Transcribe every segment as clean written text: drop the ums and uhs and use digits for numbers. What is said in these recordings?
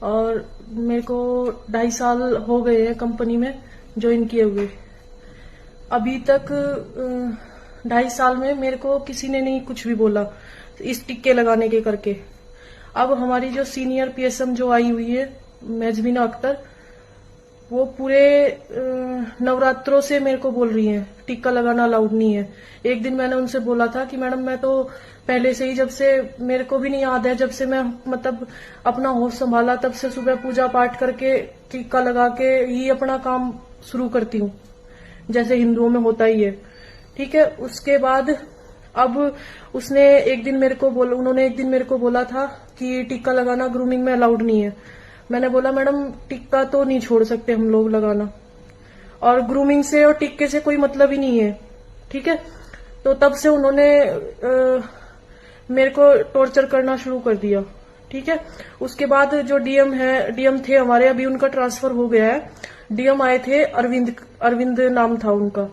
और मेरे को 2.5 साल हो गए हैं कंपनी में ज्वाइन किए हुए। अभी तक 2.5 साल में मेरे को किसी ने नहीं कुछ भी बोला इस टिक्के लगाने के करके। अब हमारी जो सीनियर पीएसएम जो आई हुई है मेजबिना अख्तर, वो पूरे नवरात्रों से मेरे को बोल रही हैं टिक्का लगाना अलाउड नहीं है। एक दिन मैंने उनसे बोला था कि मैडम मैं तो पहले से ही, जब से मेरे को भी नहीं याद है, जब से मैं मतलब अपना होश संभाला तब से सुबह पूजा पाठ करके टिक्का लगा के ही अपना काम शुरू करती हूँ, जैसे हिंदुओं में होता ही है। ठीक है, उसके बाद अब उन्होंने एक दिन मेरे को बोला था कि टिक्का लगाना ग्रूमिंग में अलाउड नहीं है। मैंने बोला मैडम टिक्का तो नहीं छोड़ सकते हम लोग लगाना, और ग्रूमिंग से और टिक्के से कोई मतलब ही नहीं है। ठीक है, तो तब से उन्होंने मेरे को टॉर्चर करना शुरू कर दिया। ठीक है, उसके बाद जो डीएम थे हमारे, अभी उनका ट्रांसफर हो गया है। डीएम आए थे, अरविंद नाम था उनका।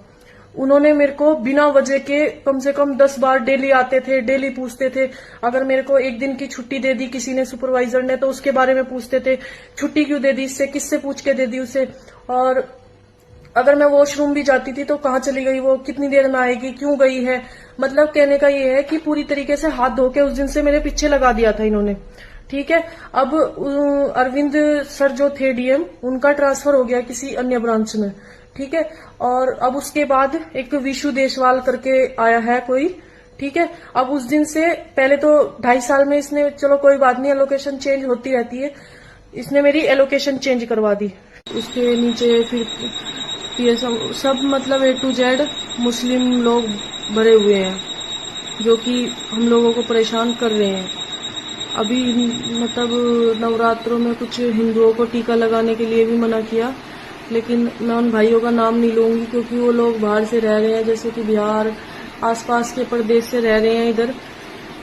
उन्होंने मेरे को बिना वजह के कम से कम 10 बार डेली आते थे, डेली पूछते थे। अगर मेरे को एक दिन की छुट्टी दे दी किसी ने, सुपरवाइजर ने, तो उसके बारे में पूछते थे, छुट्टी क्यों दे दी, इससे किससे पूछ के दे दी उसे। और अगर मैं वॉशरूम भी जाती थी तो कहाँ चली गई वो, कितनी देर में आएगी, क्यों गई है। मतलब कहने का ये है कि पूरी तरीके से हाथ धो के उस दिन से मेरे पीछे लगा दिया था इन्होंने। ठीक है, अब अरविंद सर जो थे डीएम, उनका ट्रांसफर हो गया किसी अन्य ब्रांच में। ठीक है, और अब उसके बाद एक विशु देशवाल करके आया है कोई। ठीक है, अब उस दिन से पहले तो 2.5 साल में इसने, चलो कोई बात नहीं, एलोकेशन चेंज होती रहती है, इसने मेरी एलोकेशन चेंज करवा दी। उसके नीचे फिर पीएसएम सब मतलब A to Z मुस्लिम लोग भरे हुए हैं, जो कि हम लोगों को परेशान कर रहे हैं। अभी मतलब नवरात्रों में कुछ हिंदुओं को टीका लगाने के लिए भी मना किया, लेकिन मैं उन भाइयों का नाम नहीं लूंगी क्योंकि वो लोग बाहर से रह रहे हैं, जैसे कि बिहार आसपास के प्रदेश से रह रहे हैं इधर।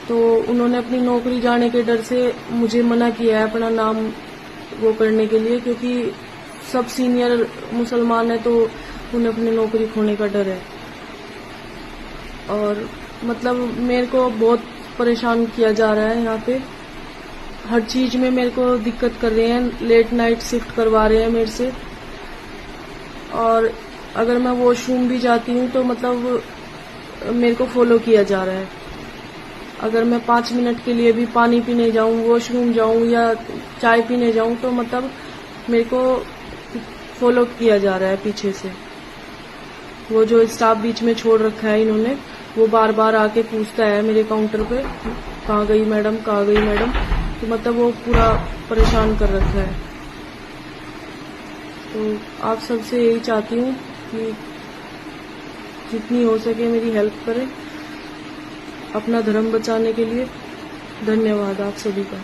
तो उन्होंने अपनी नौकरी जाने के डर से मुझे मना किया है अपना नाम वो करने के लिए, क्योंकि सब सीनियर मुसलमान है तो उन्हें अपनी नौकरी खोने का डर है। और मतलब मेरे को बहुत परेशान किया जा रहा है यहाँ पे, हर चीज में मेरे को दिक्कत कर रहे हैं, लेट नाइट शिफ्ट करवा रहे हैं मेरे से। और अगर मैं वॉशरूम भी जाती हूँ तो मतलब मेरे को फॉलो किया जा रहा है। अगर मैं 5 मिनट के लिए भी पानी पीने जाऊँ, वॉशरूम जाऊँ या चाय पीने जाऊँ, तो मतलब मेरे को फॉलो किया जा रहा है पीछे से। वो जो स्टाफ बीच में छोड़ रखा है इन्होंने, वो बार बार आके पूछता है मेरे काउंटर पे, कहाँ गई मैडम, कहाँ गई मैडम। तो मतलब वो पूरा परेशान कर रखा है। तो आप सबसे यही चाहती हूँ कि जितनी हो सके मेरी हेल्प करें अपना धर्म बचाने के लिए। धन्यवाद आप सभी का।